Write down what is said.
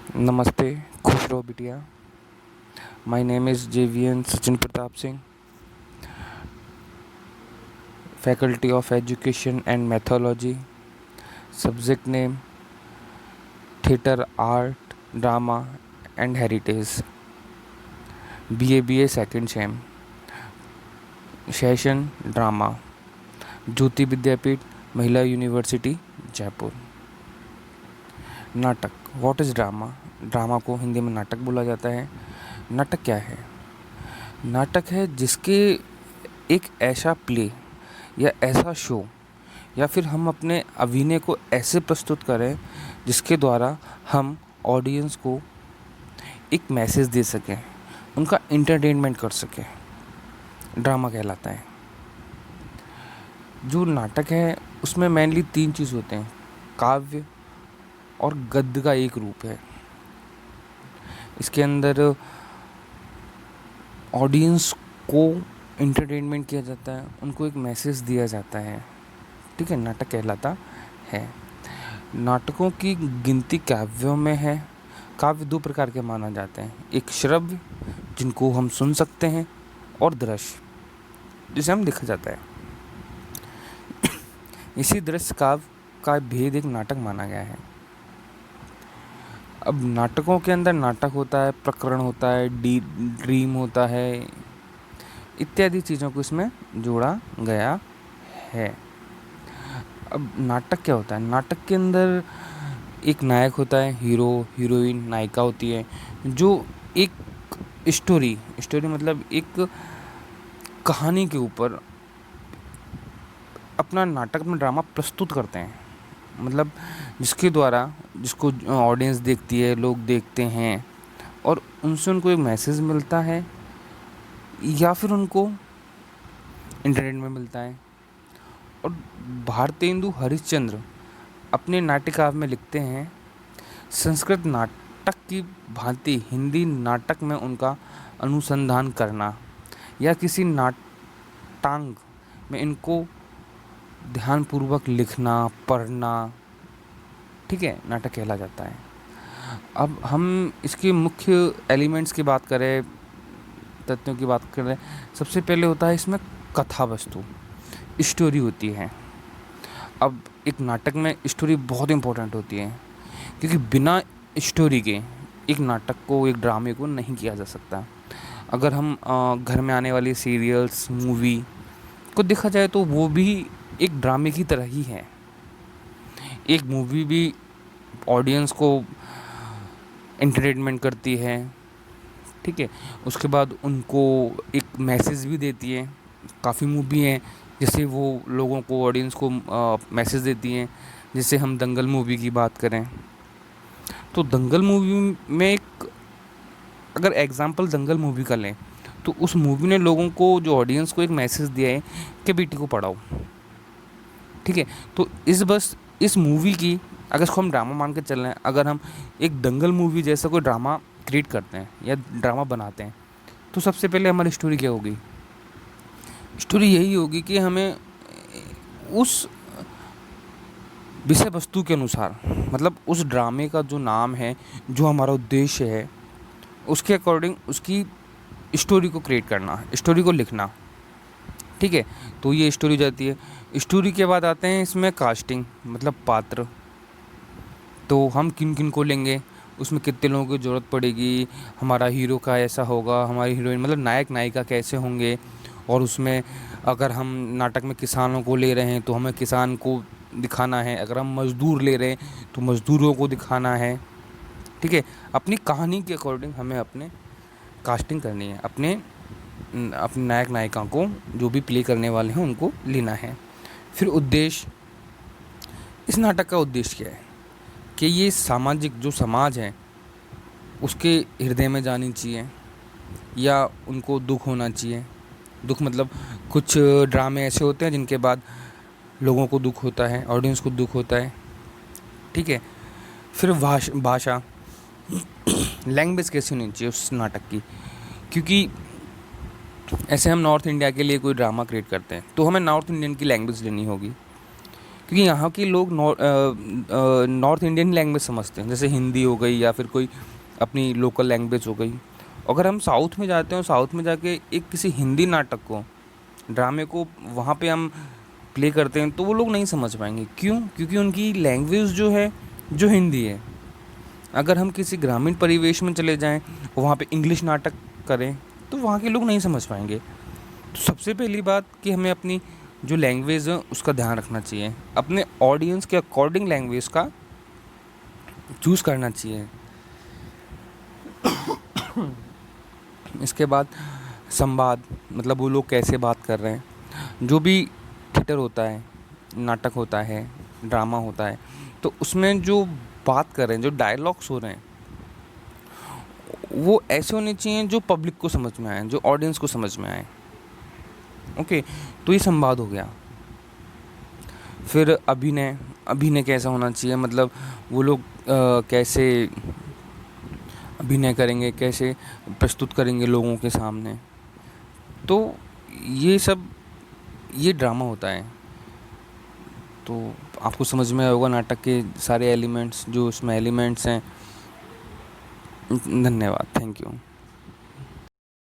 नमस्ते, खुश रहो बिटिया। My name is JVN Sachin Pratap Singh, faculty of education and methodology. Subject name theatre art, drama and heritage. BA second sem. Session drama, Jyoti Vidyapeeth Mahila university Jaipur. नाटक, what is drama? Drama को हिंदी में नाटक बोला जाता है। नाटक क्या है? नाटक है जिसके एक ऐसा प्ले या ऐसा शो या फिर हम अपने अभिनय को ऐसे प्रस्तुत करें जिसके द्वारा हम ऑडियंस को एक मैसेज दे सकें, उनका एंटरटेनमेंट कर सकें, ड्रामा कहलाता है। जो नाटक है उसमें मेनली 3 चीज़ होते हैं, काव्य और गद्य का एक रूप है। इसके अंदर ऑडियंस को एंटरटेनमेंट किया जाता है, उनको एक मैसेज दिया जाता है, ठीक है, नाटक कहलाता है। नाटकों की गिनती काव्यों में है। काव्य 2 प्रकार के माना जाते हैं, एक श्रव्य जिनको हम सुन सकते हैं और दृश्य जिसे हम देखा जाता है। इसी दृश्य काव्य का भेद एक नाटक माना गया है। अब नाटकों के अंदर नाटक होता है, प्रकरण होता है, ड्रीम होता है, इत्यादि चीज़ों को इसमें जोड़ा गया है। अब नाटक क्या होता है? नाटक के अंदर एक नायक होता है, हीरो हीरोइन, नायिका होती है, जो एक स्टोरी मतलब एक कहानी के ऊपर अपना नाटक में ड्रामा प्रस्तुत करते हैं। मतलब जिसके द्वारा जिसको ऑडियंस देखती है, लोग देखते हैं और उनसे उनको एक मैसेज मिलता है या फिर उनको एंटरटेनमेंट मिलता है। और भारतेंदु हरिश्चंद्र अपने नाट्यकाव्य में लिखते हैं, संस्कृत नाटक की भांति हिंदी नाटक में उनका अनुसंधान करना या किसी नाटांग में इनको ध्यानपूर्वक लिखना, पढ़ना, ठीक है, नाटक कहला जाता है। अब हम इसके मुख्य एलिमेंट्स की बात करें, तथ्यों की बात करें, सबसे पहले होता है इसमें कथा वस्तु, स्टोरी होती है। अब एक नाटक में स्टोरी बहुत इम्पोर्टेंट होती है, क्योंकि बिना स्टोरी के एक नाटक को, एक ड्रामे को नहीं किया जा सकता। अगर हम घर में आने वाली सीरियल्स, मूवी को देखा जाए तो वो भी एक ड्रामे की तरह ही है। एक मूवी भी ऑडियंस को एंटरटेनमेंट करती है, ठीक है, उसके बाद उनको एक मैसेज भी देती है। काफ़ी मूवी हैं जैसे वो लोगों को, ऑडियंस को मैसेज देती हैं। जैसे हम दंगल मूवी की बात करें तो दंगल मूवी में एक, अगर एग्जांपल दंगल मूवी का लें तो उस मूवी ने लोगों को, जो ऑडियंस को, एक मैसेज दिया है कि बेटी को पढ़ाओ, ठीक है। तो इस मूवी की, अगर इसको हम ड्रामा मान के चल रहे हैं, अगर हम एक दंगल मूवी जैसा कोई ड्रामा क्रिएट करते हैं या ड्रामा बनाते हैं तो सबसे पहले हमारी स्टोरी क्या होगी? स्टोरी यही होगी कि हमें उस विषय वस्तु के अनुसार, मतलब उस ड्रामे का जो नाम है, जो हमारा उद्देश्य है, उसके अकॉर्डिंग उसकी स्टोरी को क्रिएट करना, स्टोरी को लिखना, ठीक है। तो ये स्टोरी हो जाती है। स्टोरी के बाद आते हैं इसमें कास्टिंग, मतलब पात्र। तो हम किन किन को लेंगे, उसमें कितने लोगों की ज़रूरत पड़ेगी, हमारा हीरो का ऐसा होगा, हमारी हीरोइन, मतलब नायक नायिका कैसे होंगे, और उसमें अगर हम नाटक में किसानों को ले रहे हैं तो हमें किसान को दिखाना है, अगर हम मज़दूर ले रहे हैं तो मज़दूरों को दिखाना है, ठीक है। अपनी कहानी के अकॉर्डिंग हमें अपने कास्टिंग करनी है, अपने नायक नायिका को, जो भी प्ले करने वाले हैं उनको लेना है। फिर उद्देश्य, इस नाटक का उद्देश्य क्या है कि ये सामाजिक, जो समाज है उसके हृदय में जानी चाहिए या उनको दुख होना चाहिए। दुख मतलब कुछ ड्रामे ऐसे होते हैं जिनके बाद लोगों को दुख होता है, ऑडियंस को दुख होता है, ठीक है। फिर भाषा, लैंग्वेज कैसी होनी चाहिए उस नाटक की, क्योंकि ऐसे हम नॉर्थ इंडिया के लिए कोई ड्रामा क्रिएट करते हैं तो हमें नॉर्थ इंडियन की लैंग्वेज लेनी होगी, क्योंकि यहाँ के लोग नॉर्थ इंडियन लैंग्वेज समझते हैं, जैसे हिंदी हो गई या फिर कोई अपनी लोकल लैंग्वेज हो गई। अगर हम साउथ में जाते हैं और साउथ में जाके एक किसी हिंदी नाटक को, ड्रामे को वहाँ पे हम प्ले करते हैं, तो वो लोग नहीं समझ पाएंगे। क्यों? क्योंकि उनकी लैंग्वेज जो है, जो हिंदी है। अगर हम किसी ग्रामीण परिवेश में चले जाएं, वहाँ पे इंग्लिश नाटक करें, तो वहाँ के लोग नहीं समझ पाएंगे। तो सबसे पहली बात कि हमें अपनी जो लैंग्वेज है उसका ध्यान रखना चाहिए, अपने ऑडियंस के अकॉर्डिंग लैंग्वेज का चूज़ करना चाहिए। इसके बाद संवाद, मतलब वो लोग कैसे बात कर रहे हैं। जो भी थिएटर होता है, नाटक होता है, ड्रामा होता है, तो उसमें जो बात कर रहे हैं, जो डायलॉग्स हो रहे हैं, वो ऐसे होने चाहिए जो पब्लिक को समझ में आए, जो ऑडियंस को समझ में आए। ओके, तो ये संवाद हो गया। फिर अभिनय, अभिनय कैसा होना चाहिए, मतलब वो लोग कैसे अभिनय करेंगे, कैसे प्रस्तुत करेंगे लोगों के सामने। तो ये सब, ये ड्रामा होता है। तो आपको समझ में आया होगा नाटक के सारे एलिमेंट्स, जो उसमें एलिमेंट्स हैं। धन्यवाद, थैंक यू।